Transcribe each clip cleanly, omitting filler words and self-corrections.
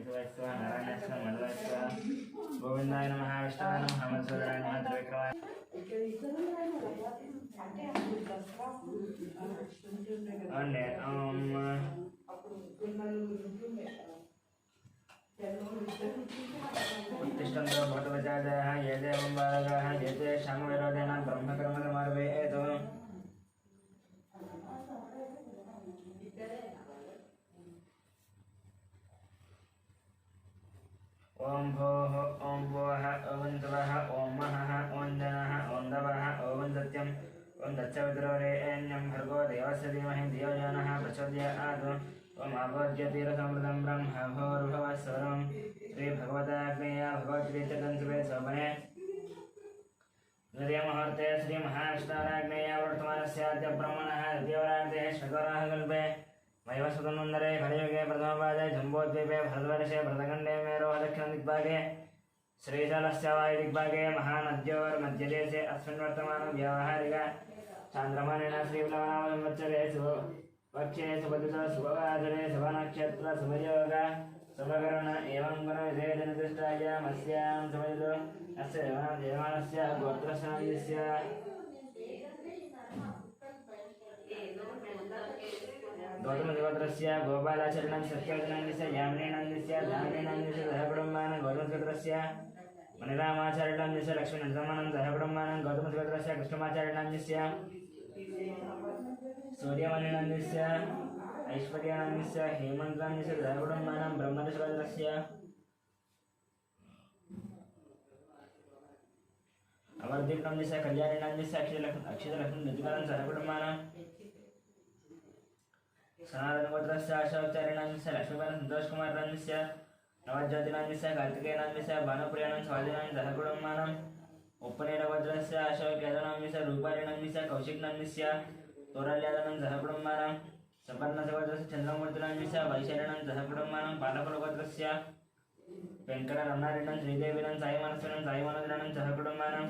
शिवाय नारायणाय मधुराय गोविंदाय नमः विष्णुवाय नमः मधुसूदनाय नमः त्रिविक्रमाय अन्य उत्तिष्ठन्तु भगवतवचादयः ये देवं बालकाः ये ते शामविरोधेन ब्रह्मकर्मकर्मार्वेतो ओम भोः ओम भोः ओम तवः ओम महः ओम जनः ओम दवः ओम सत्यम् ओम दच्चविद्रोरेण्यं भर्गो देवस्य धीमहि धियो यो नः प्रचोदयात् ओम आभोज्यतीरसमृतं ब्रह्म भूर्भुवः स्वरं श्रीभगवताग्नेय भगवद्गीतकंसुवे शोभने द्वितीयमुहूर्ते श्रीमहाविष्णुराग्नेय वर्तमानस्याद्य ब्रह्मणः द्वितीयवरान्ते श्वेतवराह कल्पे वैवस्वतन्वन्तरे कलियुगे प्रथमपादे जम्बोद्वीपे भरतवर्षे भरतखण्डे मेरोः दक्षिणदिग्भागे श्रीशैलस्य वायुदिग्भागे महानद्योर्मध्यदेशे अस्मिन् वर्तमानं व्यावहारिक चान्द्रमानेन श्रीप्लवनामसंवत्सरे शुभपक्षे शुभदिशो शुभवासरे शुभनक्षत्र शुभयोग शुभकरण एवं गुणविधेयनिर्दिष्टायामस्यां शुभदिशो अस्य देवानस्य गोत्रस्य गौतमदेवत्रस्य गोपालाचरणं सत्यवचनस्य यामिनीनन्दस्य धामिनीनन्दस्य सहकुटुम्बानां गौतमदेवत्रस्य मणिरामाचार्यनन्दस्य लक्ष्मीनरसिंहानन्दं सहकुटुम्बानां गौतमदेवत्रस्य कृष्णमाचार्यनन्दस्य सूर्यमणिनन्दस्य ऐश्वर्यानन्दस्य हेमन्तनन्दस्य सहकुटुम्बानां ब्रह्मदेवत्रस्य अवर्दीपनन्दस्य कल्याणीनन्दस्य अक्षितलक्ष्मीनन्दस्य सहकुटुम्बानां सनातनगोत्रस्य आशावचार्यनन्दस्य लक्ष्मीपाल सन्तोषकुमारनन्दस्य नवज्योतिनन्दस्य कार्तिकेयनन्दस्य भानुप्रियानन्द स्वादिनन्द सहकुटुम्बानाम् उप्पनेरगोत्रस्य आशावकेतनन्दस्य रूपालीनन्दस्य कौशिकनन्दस्य तोरल्यादनन्द सहकुटुम्बानां सपर्णसगोत्रस्य चन्द्रमूर्तिनन्दस्य वैशालीनन्द सहकुटुम्बानां पालकुलगोत्रस्य वेङ्कटरमणारीणं श्रीदेवीनन्द साईमनस्विनं साईमनोदनन्द सहकुटुम्बानां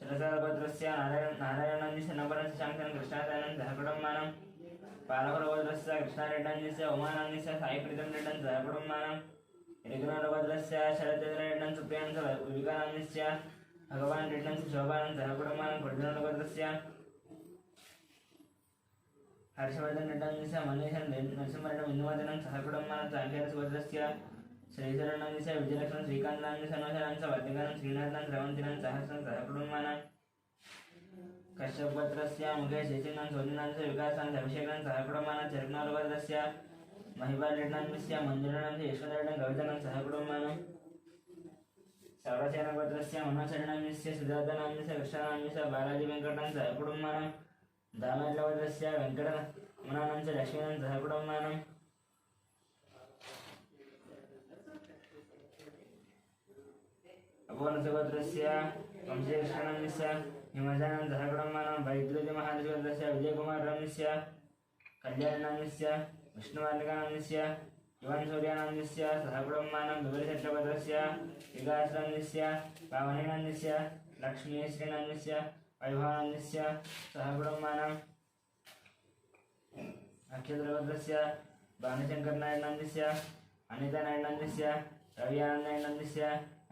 शरसागोत्रस्य नारायणनन्दस्य नवरस्य शाङ्करं कृष्णासायनं सहकुटुम्बानां पालकुलगोत्रस्य कृष्णारेड्डनन्दस्य उमानन्दस्य साईप्रीतं रेड्डं सहकुटुम्बानां यदुगुणगोत्रस्य शरदचन्द्ररेड्डं सुप्रियां विवेकानन्दस्य भगवान् रेड्डं शोभानं सहकुटुम्बानां कुर्जनगोत्रस्य हर्षवर्धन रेड्डनन्दस्य मनीषं नरसिंहरेड्डं इन्नुवदनं सहकुटुम्बानां साङ्केतसुगोत्रस्य श्रीशरणनन्दस्य विजयलक्ष्मण श्रीकान्तनन्दस्य नवशरणस्य वर्धिकानं श्रीनाथनं स्रवन्तिनं सहस्रं सहकुटुम्बानां कश्यपगोत्रस्य मुखेश शेषिनं सोदिनन्दस्य विकासानन्दस्य अभिषेकनं सहकुटुम्बानां चरकनगोत्रस्य महिपालरेड्डनन्दस्य मञ्जुलनन्दस्य यशवन्तरेड्डं कवितनं सहकुटुम्बानां सौरसेनगोत्रस्य मनोचरणनन्दस्य सुजातानन्दस्य कृष्णानन्दस्य बालाजी वेङ्कटनं सहकुटुम्बानां दामोदरगोत्रस्य वेङ्कटरमणानन्दस्य लक्ष्मीनं सहकुटुम्बानां अपोनसगोत्रस्य वंशीकृष्णनन्दस्य हिमजानन्द सहकुटुम्बानां वैद्युतिमहादेशगोत्रस्य विजयकुमारनन्दस्य कल्याणनन्दस्य विष्णुवाल्मिकानन्दस्य युवनसूर्यानन्दस्य सहकुटुम्बानां विवरिशेट्टगोत्रस्य विकासनन्दस्य पावनीनन्दस्य लक्ष्मीश्रीनन्दस्य वैभवानन्दस्य सहकुटुम्बानां अक्षत्रगोत्रस्य भानुशङ्करनारायणनन्दस्य अनितानारायणनन्दस्य रवियानन्दनारायणनन्दस्य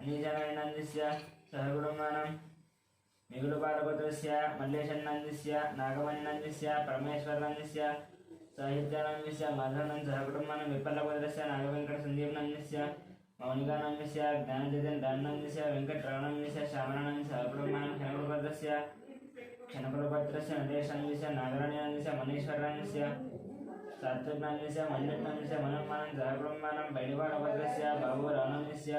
अनीजनारायणनन्दस्य सहकुटुम्बानां मिगुलपालगोत्रस्य मल्लेशन्नन्दस्य नागमणिनन्दस्य परमेश्वरनन्दस्य साहित्यानन्दस्य माधवनन्द सहकुटुम्बानां विप्पलगोत्रस्य नागवेङ्कटसन्दीपनन्दस्य मौनिकानन्दस्य ज्ञानचैतन्यनन्दस्य वेङ्कटरमणनन्दस्य श्यामलानन्दस्य सहकुटुम्बानां क्षणकुलगोत्रस्य क्षणकुलगोत्रस्य नटेशनन्दस्य नागराणीनन्दस्य मनीश्वरनन्दस्य सात्विकनन्दस्य मन्युनन्दस्य मनोन्मानं सहकुटुम्बानां बैडिवाडगोत्रस्य बाबूरावनन्दस्य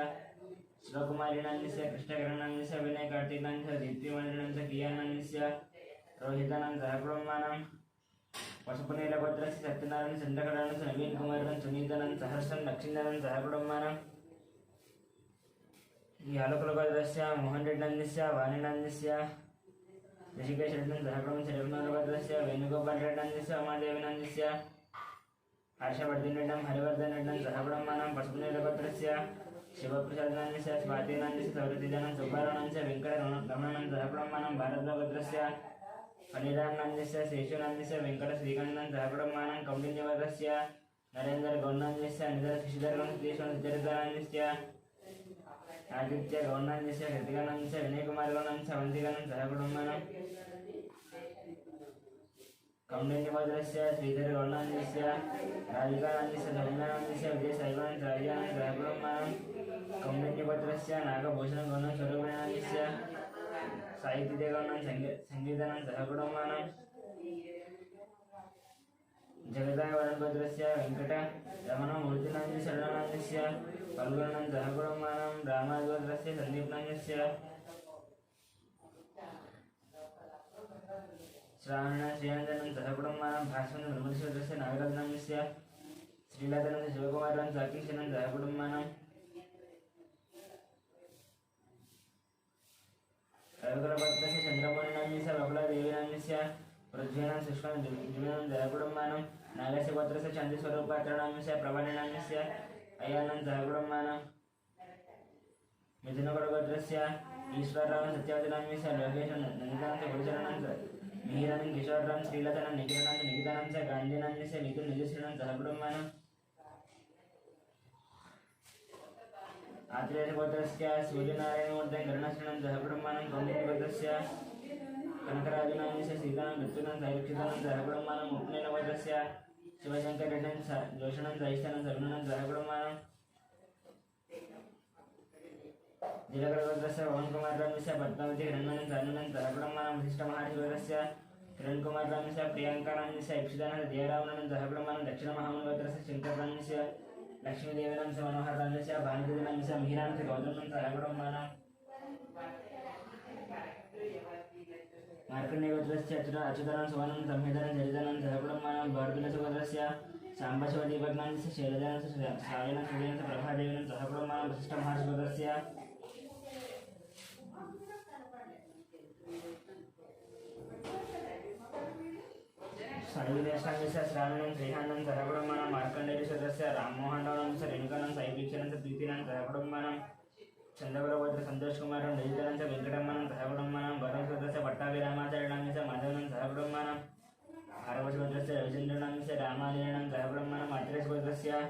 शिवकुमारीनन्दस्य कृष्णकिरणनन्दस्य विनय कार्तिकनन्दस्य दीप्तिमणिनन्दस्य कियानन्दस्य रोहितानन्द सहकुटुम्बानां पशुपनीलगोत्रस्य सत्यनारायण चन्द्रकरानन्दस्य नवीनकुमारनन्द सुनीतानन्द सहर्षं लक्ष्मीनन्दन सहकुटुम्बानां यालकुलगोत्रस्य मोहनरेड्डनन्दस्य वाणीनन्दस्य ऋषिकेशरेड्डन सहकुटुम्बस्य रघुनाथगोत्रस्य वेणुगोपालरेड्डनन्दस्य उमादेवीनन्दस्य हर्षवर्धनरेड्डं हरिवर्धनरेड्डं सहकुटुम्बानां पशुपनीलगोत्रस्य शिवप्रसादनन्दस्य स्वातिनन्दस्य सौरतिजनं सुब्बारावनन्दस्य वेङ्कटरमणनन्द सहकुटुम्बानां भारद्वाजगोत्रस्य फणिरामनन्दस्य शेषुनन्दस्य वेङ्कटश्रीकण्ठं सहकुटुम्बानां कौण्डिन्यगोत्रस्य नरेंद्र गौर्णान्यस्य निधर शिशिधर गणेश्वर चरितान्यस्य आदित्य गौर्णान्यस्य कृतिकानंस्य विनय कुमार गौर्णान्यस्य वंदिकानं सह कुटुंबानां कौंडिन्यभद्रस्य श्रीधर गौर्णान्यस्य राधिकानंस्य धर्म्यानंस्य विजय साईबान राजानं सह कुटुंबानां कौंडिन्यभद्रस्य नागभूषण गौर्णां स्वरूपानंस्य साहित्य गौर्णां संगीतानं सह कुटुंबानां जगदावरणभद्रस्य वेंकट रमणमूर्तिनान्य शरणनान्यस्य पल्गुणं सहकुटुंबानां रामादिभद्रस्य सन्दीपनान्यस्य श्रावण श्रीयांजनं सहकुटुंबानां भास्वनं ब्रह्मदेश्वरस्य नागरत्नान्यस्य श्रीलतानंद शिवकुमारं साकीशनं सहकुटुंबानां रविकुलभद्रस्य चन्द्रमौळिनान्यस्य बकुलादेवीनान्यस्य पृथ्वीनां सुष्मान् द्विवेनां सहकुटुंबानां नागस्य गोत्रस्य शान्तिस्वरूपाचरणान्यस्य प्रभानिनान्यस्य अयानं सहकुटुंबानां मिथुनगुडगोत्रस्य ईश्वरराव सत्यवचनान्यस्य लोकेश नन्दितानंद गुरुचरणांच मिहिरानं किशोरराम श्रीलतानं निखिलानंद निकितानंच गांधीनान्यस्य मिथुन निजश्रीनं सहकुटुंबानां आत्रेयगोत्रस्य सूर्यनारायणमूर्तिं करुणाश्रीनं सहकुटुंबानां कौण्डिन्यगोत्रस्य कनकराजनान्यस्य सीतानं मृत्युनं सैरक्षितानं सहकुटुंबानां उपनयनगोत्रस्य शिवशंकर रेड्डीं जोषणं सहिष्ठानं सगुणनं सहकुटुंबानां जिलकरगोत्रस्य पवनकुमाररामस्य पद्मावती हिरण्मयं सानुनं सहकुटुंबानां वसिष्ठमहाशिवगोत्रस्य किरणकुमाररामस्य प्रियङ्कारामस्य इक्षितानं जयरावणनं सहकुटुंबानां दक्षिणमहामुनिगोत्रस्य शङ्कररामस्य लक्ष्मीदेवीनां च मनोहररामस्य भानुदेवीनां च मिहिरां च गौतमं सहकुटुंबानां मार्कण्डेयगोत्रस्य अच्युतानं सुवनं संहितानं चरितानं सहकुटुंबानां भारतीयगोत्रस्य साम्बशिवदीपज्ञानस्य शैलजानस्य श्रावणं सुजयनं प्रभादेवीनं सहकुटुंबानां वसिष्ठमहाशिवगोत्रस्य साईविनेशांगस्य श्रावणं श्रीहानं सहकुटुंबानां मार्कण्डेयगोत्रस्य राममोहनरावनं रेणुकानं साईवीक्षणं प्रीतिनं सहकुटुंबानां चंद्रगुरुगोत्र संतोष कुमारं ललितानं वेंकटरमणं सहकुटुंबानां गौरवगोत्रस्य पट्टाभिरामाचार्यानं माधवनं सहकुटुंबानां भारवसगोत्रस्य रविचन्द्रनां रामानीनं सहकुटुंबानां मात्रेयगोत्रस्य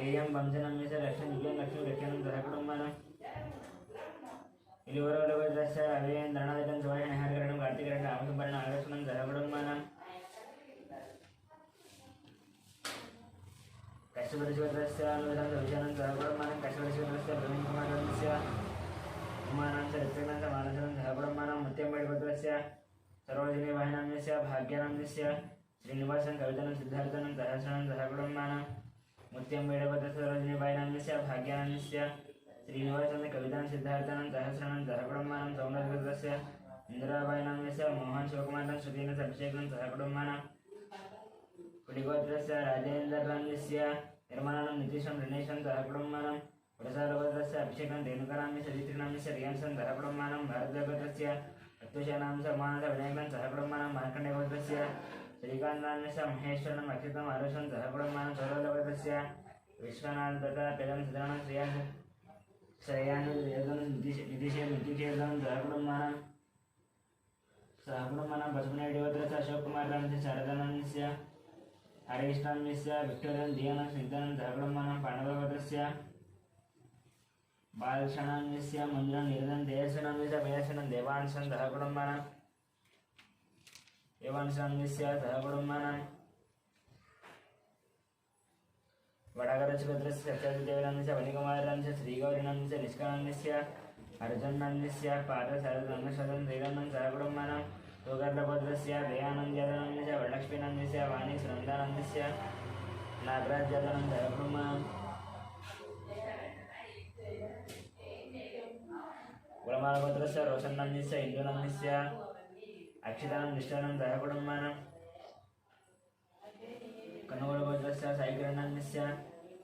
एयं वंशनं लक्ष्मीरक्षणं सहकुटुंबानां इलिवरगोत्रस्य अभियेन्द्रनाथं सुभाषं हरिकरणं कार्तिकरणं रामसुब्बरणं आगर्षणं सहकुटुंबानां कश्यपगोत्रस्य विशानं सहकुटुंबानां कश्यपगोत्रस्य प्रवीणकुमारस्य कुमारांच ऋत्विकांच मानसनं सहकुटुंबानां मुत्यम्बेडगोत्रस्य सरोजिनीवाहिनान्यस्य भाग्यनान्यस्य श्रीनिवासं कवितानं सिद्धार्थनं सहस्रनं सहकुटुंबानां मुत्यम्बेडगोत्रस्य सरोजिनीवाहिनान्यस्य भाग्यनान्यस्य श्रीनिवासं कवितानं सिद्धार्थनं सहस्रनं सहकुटुंबानां सौन्दर्यगोत्रस्य इंदिरावाहिनान्यस्य मोहन शिवकुमारं श्रुतीनं अभिषेकनं सहकुटुंबानां पुलिगोत्रस्य राजेन्द्रनान्यस्य निर्मलानं नितीशं ऋणेशं सहकुटुंबानां प्रसादगोत्रस्य अभिषेकं रेणुकानाम्यस्य दीत्रिनाम्यस्य रियांशं सहकुटुंबानां भारतगोत्रस्य अत्युषानांश मानस विनायकं सहकुटुंबानां मार्कण्डेयगोत्रस्य श्रीकान्तान्यस्य महेश्वरनं अक्षितम् आरुषं सहकुटुंबानां सौरभगोत्रस्य विश्वनाथदत्ता पेदं सिद्धानं श्रेयानुं नितीशेदं सहकुटुंबानां पशुपतिगोत्रस्य अशोककुमाररामस्य शारदानन्दस्य हरेष्णान्यस्य विक्टोरियन दियानं स्निग्धानं सहकुटुंबानां पाण्डवगोत्रस्य बालक्षणान्यस्य मञ्जुनं निरदं देयशनान्यस्य भयशनं देवांशं सहकुटुंबानां देवांशान्यस्य सहकुटुंबानां वडागरगोत्रस्य सत्यादिदेवनान्यस्य वनिकुमारनान्यस्य श्रीगौरीनान्यस्य निष्कानान्यस्य अर्जुनान्यस्य पादशारदान्यशतं देवानं सहकुटुंबानां गोकर्णगोत्रस्य दयानन्दयादनान्यस्य वरलक्ष्मीनान्यस्य वाणी सुनन्दानान्यस्य नागराजयादनं सहकुटुंबानां कुलमालगोत्रस्य रोशन्नान्यस्य इन्दुनान्यस्य अक्षितानं निष्ठानं सहकुटुंबानां कन्नगोलगोत्रस्य साईकिरणान्यस्य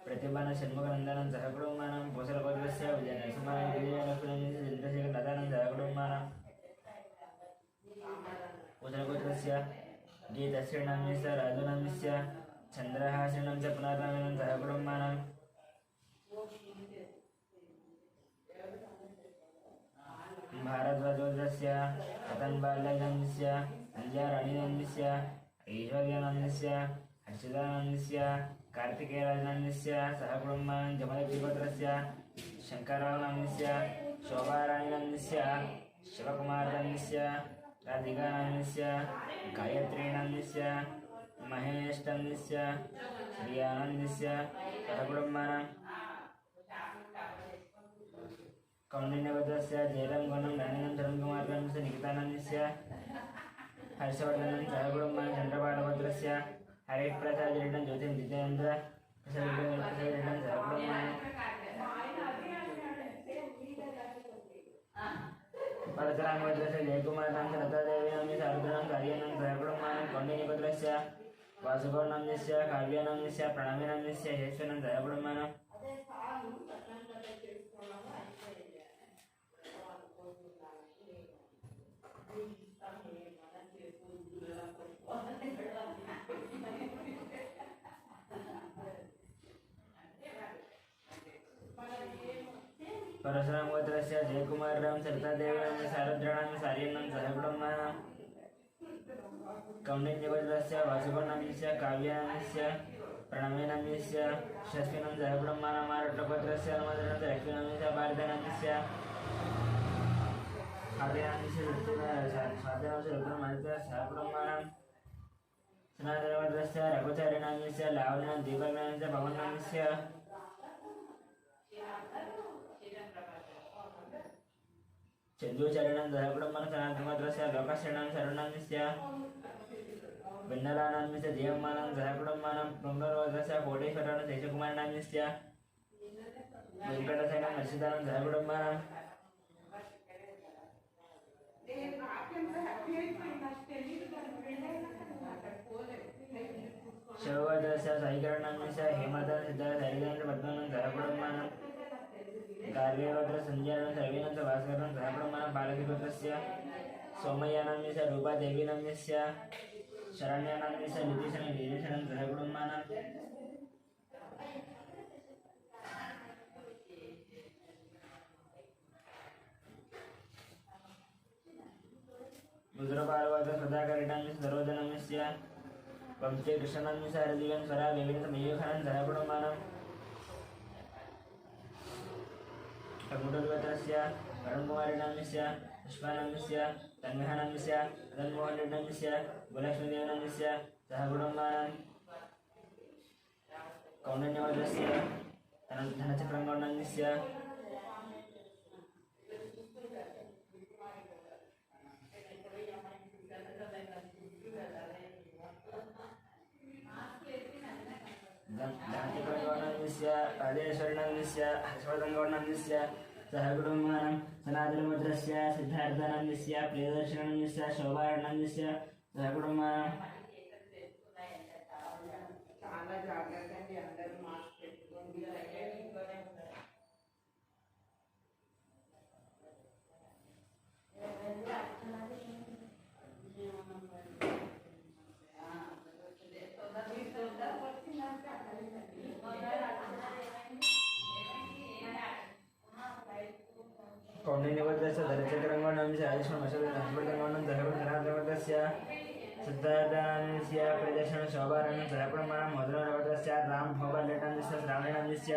प्रतिभानं षण्मुखनन्दनं सहकुटुंबानां भूसलगोत्रस्य विजयलक्ष्मीनान्यस्य चन्द्रशेखरदादानं सहकुटुंबानां भूसलगोत्रस्य गीतश्रीनान्यस्य राजुनान्यस्य चन्द्रहासिनं च पुनर्नामिनं सहकुटुंबानां भारद्वाजगोत्रस्य रतनबाल्यानान्यस्य अंजाराणीनान्यस्य ऐश्वर्यानान्यस्य हर्षिदानन्दस्य कार्तिकेयराजनन्दस्य सहकुटुम्बानां जमदग्निपत्रस्य शङ्कररावनन्दस्य शोभाराणीनन्दस्य शिवकुमारनन्दस्य राधिकानन्दस्य गायत्रीनन्दस्य महेशनन्दस्य श्रीयानन्दस्य सहकुटुम्बानां कौंडिन्यपत्रस्य जयरामगौनं राणीनं तरुणकुमारनन्दस्य निकितानन्दस्य हर्षवर्धनं सहकुटुम्बानां चन्द्रपालपत्रस्य हरिप्रसादरेड्डं ज्योतिं जितेन्द्र प्रसादरेड्डं सहकुटुम्बानां परशुरामपत्रस्य जयकुमारनां लतादेवीनां शारदानां कार्यानां सहकुटुम्बानां कौंडिन्यपत्रस्य वासुगौरनाम्यस्य काव्यानाम्यस्य प्रणवीनाम्यस्य हेश्वरं सहकुटुम्बानां परशुरामगोत्रस्य जयकुमारराम सरितादेवीनां शारद्राणां सार्यन्नं सहकुटुम्बानां कौंडिन्यगोत्रस्य वासुगौरनाम्यस्य काव्यानाम्यस्य प्रणवीनाम्यस्य यशस्विनं सहकुटुम्बानां आरट्टगोत्रस्य हनुमन्तनाम्यस्य लक्ष्मीनाम्यस्य भारतनाम्यस्य आर्यानाम्यस्य रुद्रमादित्य सहकुटुम्बानां सनातनगोत्रस्य रघुचारिणाम्यस्य लावण्यां दीपकनाम्यस्य भवनाम्यस्य चंद्रचरणं सहकुटुम्बानां सनातनगोत्रस्य लोकशरणं शरणस्य बिन्नलानाम्यस्य देवमानां सहकुटुम्बानां ब्रह्मगोत्रस्य कोटेश्वराणां शेषकुमारनाम्यस्य वेङ्कटसेनं हर्षिदानं सहकुटुम्बानां शिवगोत्रस्य साईकरणाम्यस्य हेमदानं सिद्धार्थ हरिदानं पद्मनां सहकुटुम्बानां गार्ग्यगोत्र संजयनं सर्वेनं च भास्करनं सहकुटुम्बानां बालकीगोत्रस्य सोमय्यानाम्यस्य रूपादेवीनाम्यस्य शरण्यानाम्यस्य नितीशनं सहकुटुम्बानां रुद्रपार्वत सदाकरिणाम्यस्य सरोजनाम्यस्य वंशे कृष्णानाम्यस्य हरदिव्यं स्वरा विवेकमयूखनं सहकुटुम्बानां कमुटगोत्रस्य वरुणकुमारीनाम्यस्य पुष्पानाम्यस्य तन्मयनाम्यस्य मदनमोहनरेड्डाम्यस्य भूलक्ष्मीदेवनाम्यस्य सहकुटुम्बानां कौंडिन्यगोत्रस्य धनचक्रगौरनाम्यस्य धनचक्रगौरनाम्यस्य राजेश्वरीनाम्यस्य हर्षवर्धनगौरनाम्यस्य सहकुटुम्बानां सनातनगोत्रस्य सिद्धार्थनाम्यस्य प्रियदर्शनाम्यस्य शोभाराणनाम्यस्य सहकुटुम्बानां कौंडिन्यगोत्रस्य धनचक्रगौरनाम्यस्य हर्षवर्धनगौरनं सहकुटुम्बानां सिद्धार्थनाम्यस्य प्रियदर्शनं शोभाराणं सहकुटुम्बानां मधुरगोत्रस्य रामभोपालरेड्डाम्यस्य श्रावणनाम्यस्य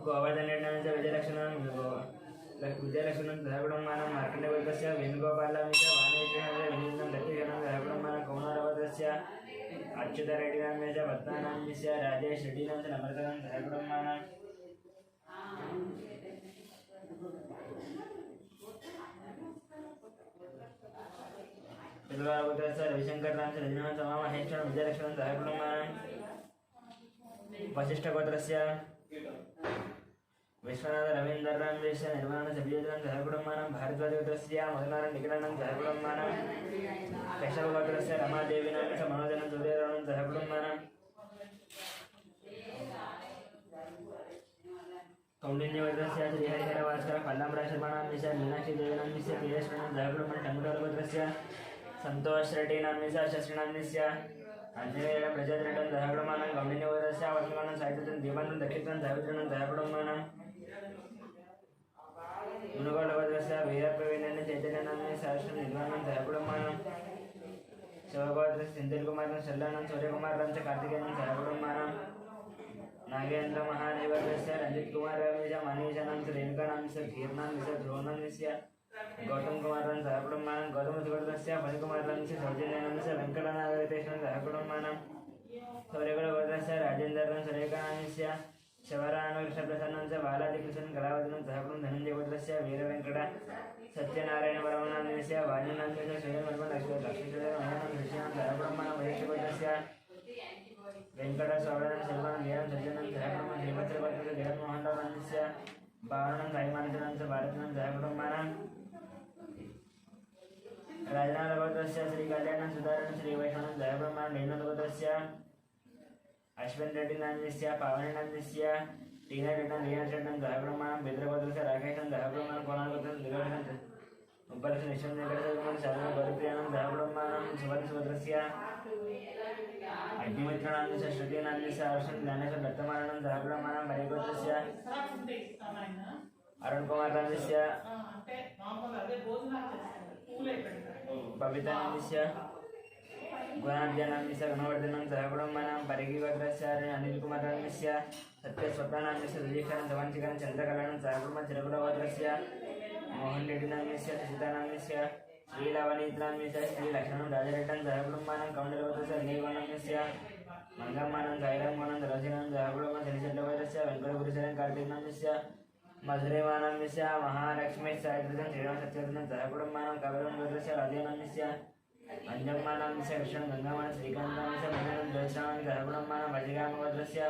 गोवर्धनरेड्डाम्यस्य विजयलक्ष्मणं सहकुटुम्बानां मार्कण्डेयगोत्रस्य वेणुगोपालाम्यस्य वाणेश्वरनाम्यस्य विनीतं लक्ष्मीशरणं सहकुटुम्बानां कौमारगोत्रस्य अच्युतरेड्डिनाम्यस्य पद्मनाम्यस्य राजेश रेड्डिनां च नम्रतनं सहकुटुम्बानां पितृगोत्रस्य रविशंकरनां च रजनां च महेश्वरं विजयलक्ष्मणं सहकुटुम्बानां वसिष्ठगोत्रस्य विश्वनाथ रवीन्द्रनाम्यस्य निर्मलानं सविजयनं सहकुटुम्बानां भारद्वाजगोत्रस्य मधुनारायण निखिलानं सहकुटुम्बानां कैशवगोत्रस्य रमादेवीनां च मनोजनं सूर्यरावणं सहकुटुम्बानां कौंडिन्यगोत्रस्य श्रीहरिहरभास्कर पल्लाम्बराशर्माणाम्यस्य मीनाक्षीदेवीनाम्यस्य प्रियेश्वरनं सहकुटुम्बानां टङ्गुटोलगोत्रस्य सन्तोषरेड्डिनाम्यस्य शस्त्रिनाम्यस्य आञ्जनेयं प्रजातिरेड्डं सहकुटुम्बानां कौंडिन्यगोत्रस्य वर्तमानं साहित्यं दीपानं दक्षिणं सावित्रिनं सहकुटुम्बानां मुनुगोलगोत्रस्य वीरप्रवीणेन चैतन्यनाम्यस्य सहस्रं निर्माणं सहकुटुम्बानां शिवगोत्रस्य सेन्थिलकुमारं शल्लानं सूर्यकुमारं च कार्तिकेयं सहकुटुम्बानां नागेन्द्र महादेवस्य रंजितकुमारस्य मनीषानं च रेणुकानां च धीर्णां च ध्रुवनां च गौतम कुमारं सहकुटुम्बानां गौतमगोत्रस्य फणिकुमारं च सौजन्यानं च वेङ्कटनागरितेशं सहकुटुम्बानां सौर्यकुलगोत्रस्य राजेन्द्रं सुरेखानां च शवरानुकृष्णप्रसन्नं च बालादिकृष्णं कलावतीनं सहकुटुं धनञ्जयगोत्रस्य वीरवेङ्कट सत्यनारायणवर्मनां च वायुनां च श्रीमन्मन् लक्ष्मीचन्द्रमयनं ऋषीणां सहकुटुम्बानां महेशगोत्रस्य वेंकट सौरन शिल्पन वीरन सज्जनन सहकुटुम्बं श्रीभद्रगोत्रस्य जगन्मोहनरावस्य भावनं साईमानसनं च भारतनं सहकुटुम्बानां राजनागोत्रस्य श्रीकल्याणं सुधारणं श्रीवैष्णवं सहकुटुम्बानां रेणुगोत्रस्य अश्विन रेड्डी नाम्यस्य पावनी नाम्यस्य टीना रेड्डं लीनाशेट्टं सहकुटुम्बानां बिद्रगोत्रस्य राकेशं सहकुटुम्बानां कोणागोत्रस्य दिगोत्रस्य उब्बलस्य निश्चन्द्रगोत्रस्य शरणं गौरीप्रियानं सहकुटुम्बानां सुवर्णसुभद्रस्य अग्निमित्राणां च श्रुतीनां च अर्षं ज्ञानेश्वर दत्तमानं सहकुटुम्बानां परिगोत्रस्य अरुणकुमारस्य बबितानां च गुणाढ्यानां च गुणवर्धनं सहकुटुम्बानां परिगोत्रस्य अनिलकुमारां च सत्यस्वप्नानां च सुदीक्षानं धवनशिखरं चन्द्रकलानं सहकुटुम्बं चिरकुलगोत्रस्य मोहन रेड्डिनां च सुचितानां च श्रीलवनीत्रां च श्रीलक्ष्मणं राजरेड्डं सहकुटुम्बानां कौण्डलगोत्रस्य अग्निगोणं च मंगम्मानं साईरामगोणं दलसिनं सहकुटुम्बं शनिचन्द्रगोत्रस्य वेङ्कटपुरीशरं कार्तिकनं च मधुरेवानां च महालक्ष्मी सायत्रं श्रीराम सत्यवतीनं सहकुटुम्बानां कपिलं गोत्रस्य राजेनां च अंजम्मानां च कृष्णं गंगामानं श्रीकान्तां च मन्दिरं ज्योत्स्नां सहकुटुम्बानां भजिकामगोत्रस्य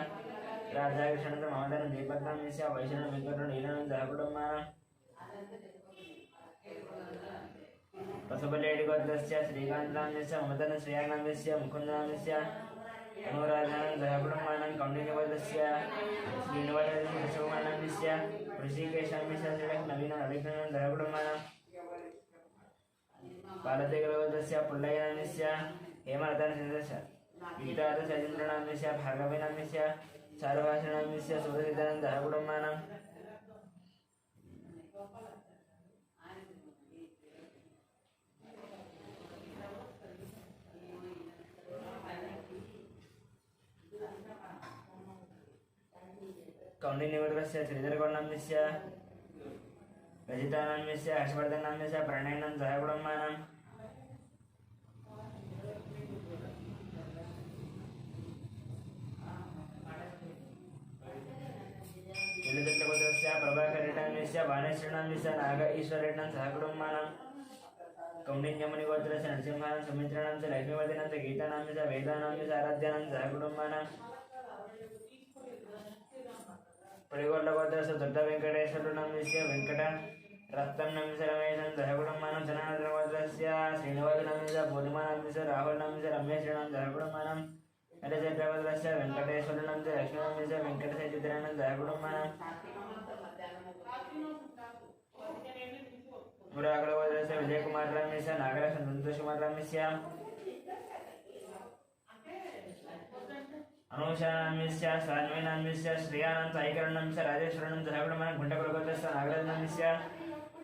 राधाकृष्णं च ममतानं दीपकं च वैष्णवं वेङ्कटं लीलानं सहकुटुम्बानां पशुपलेडी गोत्रस्य श्रीकान्तां च ममतानं श्रेयानां च मुकुन्दां च अनुराधानं सहकुटुम्बानां कौण्डिन्यगोत्रस्य श्रीनिवासं शिवमानां च ऋषिकेशां च श्रीलक्ष्मणं रविक्रमं सहकुटुम्बानां बालतेगोत्रस्य पुल्लयनां च हेमलतानं च गीतारसचन्द्रनां च भार्गवीनां च चारुभाषणां च सुरसितानं सहकुटुम्बानां कौण्डिन्यगोत्रस्य श्रीधरगौणां च रजितानां च हर्षवर्धनां च प्रणयनं सहकुटुम्बानां जलदत्तगोत्रस्य प्रभाकरेड्डां च वाणेश्वराणां च नाग ईश्वरेड्डां सहकुटुम्बानां कौण्डिन्यमुनिगोत्रस्य नरसिंहानां सुमित्राणां च लक्ष्मीवर्धनां च गीतानां च वेदानां च आराध्यानां सहकुटुम्बानां परिगोल्लगोत्रस्य दत्तवेङ्कटेश्वराणां च वेङ्कट रत्नं च रमेशं सहकुटुम्बानां जनार्दनगोत्रस्य श्रीनिवासनां च पूर्णिमानां च राहुलनां च रमेशनां सहकुटुम्बानां नरचन्द्रगोत्रस्य वेङ्कटेश्वराणां च लक्ष्मणां च वेङ्कटसचित्राणां सहकुटुम्बानां मुरागलगोत्रस्य विजयकुमारां च नागराजं संतोषकुमारां च अनुषाणां च सान्वीनां च श्रियाणां च ऐकरणां च राजेश्वराणां च सहकुटुम्बानां घुण्टकुलगोत्रस्य नागराजनां च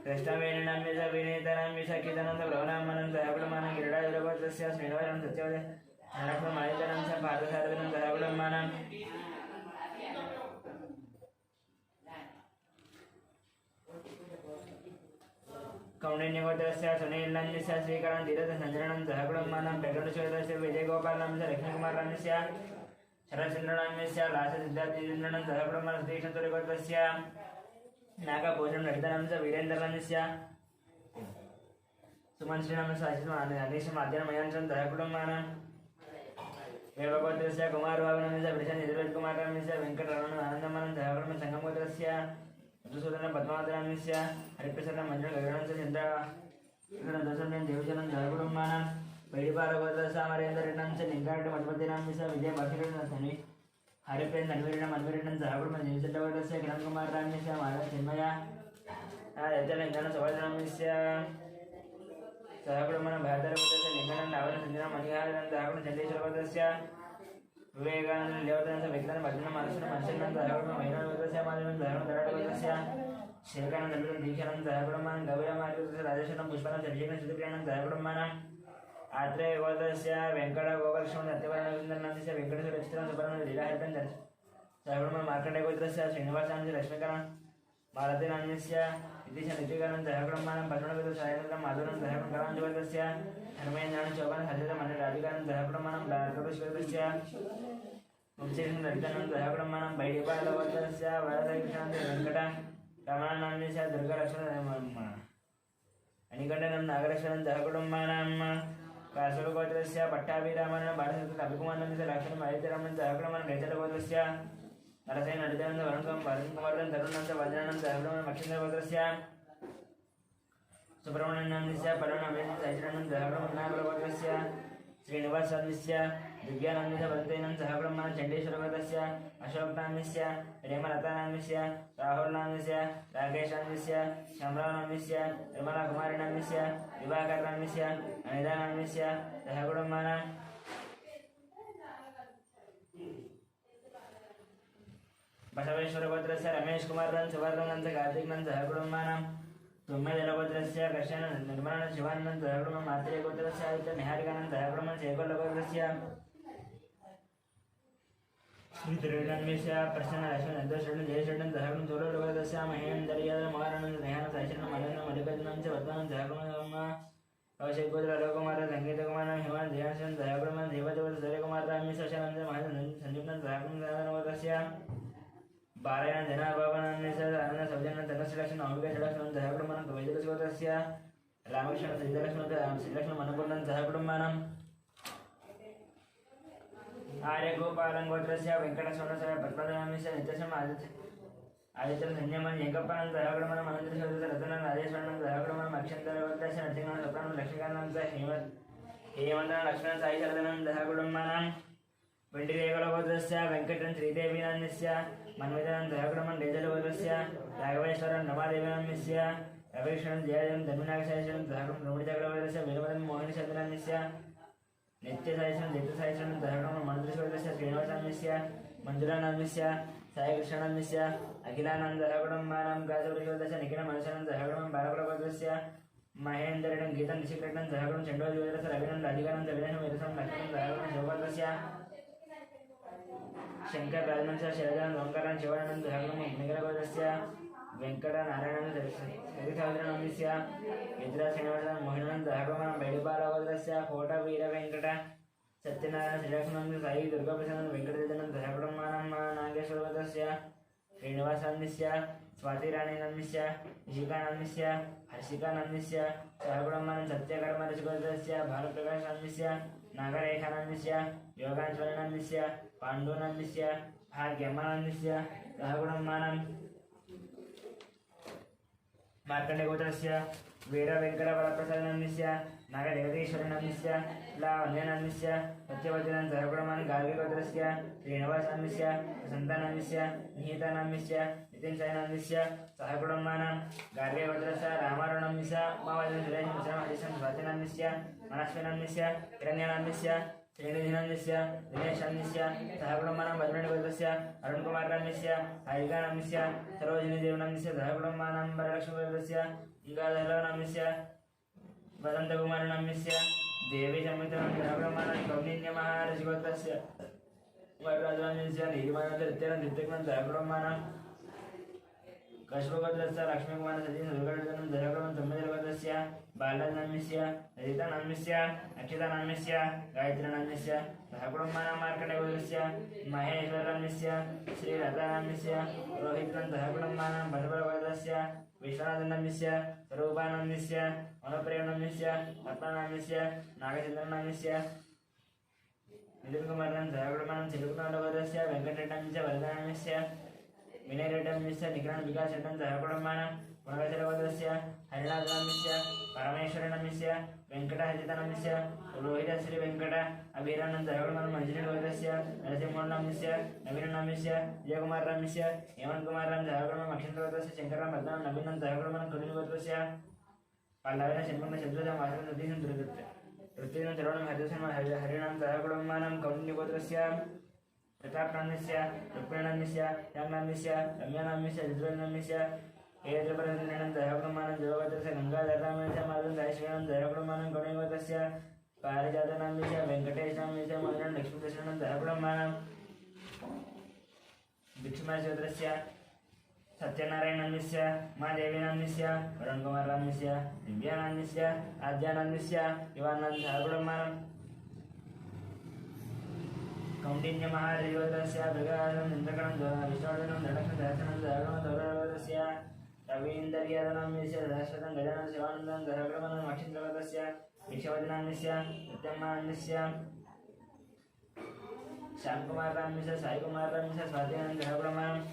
कृष्णवेणीनां च विनीतानां च कीर्तनां च ब्रह्मणां च सहकुटुम्बानां गिरिराजगोत्रस्य श्रीनिवासं सत्यवती लक्ष्मणमालिकानां च पार्थसारथिनां च सहकुटुम्बानां कौण्डिन्यगोत्रस्य सुनीलां च श्रीकरां धीरजसञ्जनां सहकुटुम्बानां प्रकटशोधस्य विजयगोपालां च लक्ष्मीकुमारां च शरचन्द्राणां च लाससिद्धार्थीन्द्राणां सहकुटुम्बानां सतीक्षतुर्यगोत्रस्य नागभूषणं ललितानां च वीरेन्द्राणां च सुमनश्रीनां च अनीशम् आद्यनमयां च सहकुटुम्बानां देवगोत्रस्य कुमारबाबुनां च वृषनिधिरजकुमारां च वेङ्कटरमणं आनन्दमानं सहकुटुम्बं सङ्गमगोत्रस्य मधुसूदनं पद्मावतारां च हरिप्रसन्नं मञ्जुळगगनं च चन्द्रदर्शनं देवजनं सहकुटुम्बानां वैडिपालगोत्रस्य अमरेन्द्ररेड्डं च लिङ्गारेड्डी मठपतिनां च विजयभास्करेड्डं हरिप्रेम धन्वीरेड्डं मन्वीरेड्डं सहकुटुम्बं निमिषल्लगोत्रस्य किरणकुमारां च माधव चिन्मया यज्ञलिङ्गनं सवर्धनं च सहकुटुम्बं भारतगोत्रस्य लिङ्गनं नावलं सञ्जनं मणिहारनं सहकुटुम्बं चण्डीश्वरगोत्रस्य विवेकानंद लेवतनं विज्ञान भजनं मनसनं मनसनं सहकुटुम्बं महिलागोत्रस्य माधवनं सहकुटुम्बं दराटगोत्रस्य शेखरानं दीक्षानं सहकुटुम्बं गौरमार्गोत्रस्य राजेश्वरनं पुष्पानं चर्चिकनं सुधीप्रियानं सहकुटुम्बानां आत्रेय गोत्रस्य वेंकट गोपालकृष्ण सत्यवर्णविन्दनस्य वेंकटेश्वर चित्रं सुब्रह्मण्य लीलाहरितं सहकुटुम्बं मार्कण्डेय गोत्रस्य श्रीनिवासानंद लक्ष्मीकरण मालतीनान्यस्य इति नितिकरणं सहकुटुम्बानां पद्मनाभगोत्र सायनत्रं माधुरं सहकुटुम्बानां गोत्रस्य धर्मयज्ञानं चौकान हरित मन्य राधिकानं सहकुटुम्बानां भारतवर्षस्य वंशेषं ललितानं सहकुटुम्बानां बैडिपालगोत्रस्य वरदकृष्णान्त वेंकट रमणानान्यस्य दुर्गालक्ष्मण अनिकण्ठनं नागलक्ष्मणं सहकुटुम्बानां कासुरगोत्रस्य पट्टाभिरामानं भारतस्य अभिकुमारनस्य लक्ष्मणं आदित्यरामनं सहकुटुम्बानां नेचलगोत्रस्य नरसेन नडितानंद वरुणकं भारतकुमारनं तरुणानंद वज्रानंद सहकुटुम्बानां मक्षिन्द्रगोत्रस्य सुब्रह्मण्यनंदस्य पलवनमयनं सहितानंद सहकुटुम्बानां नागलगोत्रस्य श्रीनिवासानंदस्य दिव्यानंदस्य वदतेनं सहकुटुम्बानां चण्डेश्वरगोत्रस्य अशोकनामस्य रेमलतानामस्य राहुलनामस्य राकेशानंदस्य श्यामरावनामस्य निर्मलाकुमारीनामस्य दिवाकरनामस्य अनितानामस्य सहकुटुम्बानां बसवेश्वरगोत्रस्य रमेश कुमारनं सुवर्णनं कार्तिकनं सहकुटुम्बानां तुम्मेदलगोत्रस्य कृष्ण निर्मलानं शिवाननं सहकुटुम्बं मात्रेयगोत्रस्य आदित्य निहारिकानं सहकुटुम्बं शेखरगोत्रस्य श्रीधरणन्यस्य प्रसन्न लक्ष्मण नन्दशरणं जयशरणं सहकुटुम्बं चोरगोत्रस्य महेन्द्रयादव महाराणं नेहानं सायशरणं मलनं मल्लिकार्जुनं च वर्धनं सहकुटुम्बं कौशिकगोत्र अलोककुमार संगीतकुमारं हिमान ध्यानशरण सहकुटुम्बं देवदेवत सूर्यकुमार रामेश्वरनं महाराज संजीवनं सहकुटुम्बं गोत्रस्य बारायण जनाभावनान्यस्य आनंद सौजन्य धनश्रीलक्ष्मण अंबिका षडक्षणं सहकुटुम्बानां वैदिकगोत्रस्य रामकृष्ण श्रीलक्ष्मण श्रीलक्ष्मण मनोपूर्णं सहकुटुम्बानां आर्यगोपालं गोत्रस्य वेंकटस्वामिस्य पद्मनाभस्य नित्यशम् आदित्यं संयमन एकप्पानं सहकुटुम्बानां अनन्तशोधस्य रत्नं राजेश्वरनं सहकुटुम्बानां अक्षन्तरगोत्रस्य नरसिंहनं सप्रानं लक्ष्मीकान्तं च हेमन्तं लक्ष्मणं साईशरदनं सहकुटुम्बानां वेंकटेश्वरगोत्रस्य वेंकटं श्रीदेवीनान्यस्य मन्वितानं सहकुटुम्बं डेजलगोत्रस्य राघवेश्वरं रमादेवीनान्यस्य रविकृष्णं जयजं धर्मनागशेषं सहकुटुम्बं रमणीचक्रगोत्रस्य वीरभद्रं मोहिनीचन्द्रान्यस्य नित्यसायिशं जयतसायिशं सहकुटुम्बं मन्त्रिगोत्रस्य श्रीनिवासान्यस्य मञ्जुलानान्यस्य सायकृष्णान्यस्य अखिलानन्द सहकुटुम्बानां कासुरगोत्रस्य निखिलं मनसनं सहकुटुम्बं बालकुलगोत्रस्य महेन्द्रेण गीतं ऋषिकृष्णं सहकुटुम्बं चण्डोजगोत्रस्य रविनं राधिकानं दविनं वेदसं लक्ष्मणं सहकुटुम्बं शिवगोत्रस्य शंकर राजवंश शैलजान ओंकारान शिवानंद सहकुटुम्बं निगलगोत्रस्य वेंकटनारायणानंद सरितावदनामस्य यद्रा श्रीनिवासन मोहिनानंद सहकुटुम्बं बैडिपालगोत्रस्य कोटवीर वेंकट सत्यनारायण श्रीलक्ष्मणं साई दुर्गाप्रसादं वेंकटदेवनं सहकुटुम्बानां नागेश्वरगोत्रस्य श्रीनिवासानंदस्य स्वातिराणीनामस्य ऋषिकानामस्य हर्षिकानामस्य सहकुटुम्बानां सत्यकर्मरसगोत्रस्य भानुप्रकाशानंदस्य नागरेखानामस्य योगाश्वरनामस्य पाण्डुनामस्य भाग्यमानामस्य सहकुटुम्बानां मार्कण्डेयगोत्रस्य वीरवेंकटवरप्रसादनामस्य नागदेवतेश्वरनामस्य लावण्यनामस्य सत्यवतीनां सहकुटुम्बानां गार्गीगोत्रस्य श्रीनिवासानंदस्य वसन्तानामस्य निहितानामस्य नितिनसायनामस्य सहकुटुम्बानां गार्गीगोत्रस्य रामारुणामस्य उमावतीनां सुरेशं स्वातिनामस्य मनस्विनामस्य हिरण्यानामस्य श्रीनिधिनामस्य दिनेशानंदस्य सहकुटुम्बानां भद्रणीगोत्रस्य अरुणकुमारनामस्य हारिकानामस्य सरोजिनीदेवनामस्य सहकुटुम्बानां वरलक्ष्मीगोत्रस्य गङ्गाधरनामस्य वसन्तकुमारनामस्य देवी संयुक्तनां सहकुटुम्बानां कौण्डिन्यमहारसिगोत्रस्य वरराजनामस्य नीतिमानन्दनित्यनं सहकुटुम्बानां कश्यपगोत्रस्य लक्ष्मीकुमार सतीश दुर्गाटनं सहकुटुम्बं तुम्मेदलगोत्रस्य बालनामस्य ललितानामस्य अक्षतानामस्य गायत्रीनामस्य सहकुटुम्बानां मार्कण्डेयगोत्रस्य महेश्वरनामस्य श्रीलतानामस्य रोहितं सहकुटुम्बानां बसवगोत्रस्य विश्वनाथनामस्य स्वरूपानामस्य अनुप्रियनामस्य पद्मनामस्य नागचन्द्रनामस्य नितिनकुमारनं सहकुटुम्बानां सिलुकुनालगोत्रस्य वेंकटरेड्डामस्य वरदानामस्य विनयरेड्डामस्य निखिलं विकासरेड्डं सहकुटुम्बानां पुनगचलगोत्रस्य हरिनाथनामस्य परमेश्वरनामस्य वेंकटहरितानामस्य रोहितश्रीवेंकट अभिरानंद सहकुटुम्बानां मंजुलीगोत्रस्य नरसिंहनामस्य नवीननामस्य विजयकुमारनामस्य हेमन्तकुमारनां सहकुटुम्बं अक्षन्तगोत्रस्य शंकरराम पद्मनाभं नवीनं सहकुटुम्बानां कुलीनगोत्रस्य पल्लवेन शर्मण शत्रुजां वासनं सतीशं तृतीयं चरणं हरिणां सहकुटुम्बानां कौण्डिन्यगोत्रस्य प्रतापनामस्य रुक्मिणामस्य श्यामनामस्य रम्यानामस्य रुद्रनामस्य हेद्रपरनामस्य सहकुटुम्बानां देवगोत्रस्य गंगाधरनामस्य माधवं सायश्रीनां सहकुटुम्बानां कौण्डिन्यगोत्रस्य पारिजातनाम्यस्य वेङ्कटेशाम्यस्य मोहिनं लक्ष्मीदर्शनं धनब्रह्माणं भिक्षुमाचोद्रस्य सत्यनारायणान्यस्य महादेवीनान्यस्य वरुणकुमारान्यस्य दिव्यानान्यस्य आद्यानान्यस्य युवानन्द धनब्रह्माणं कौण्डिन्यमहादेवतस्य मृगासनं इन्द्रगणं विष्णुवर्धनं धनलक्ष्मीदर्शनं धनगणदौरवतस्य रवीन्द्रयादनाम्यस्य सहस्रतं गजानन शिवानन्दं धनब्रह्मणं अक्षिन्द्रवतस्य भिक्षवदनान्यस्य सत्यम्मान्यस्य श्यामकुमारान्यस्य साईकुमारान्यस्य स्वाधीनं धनब्रह्मणं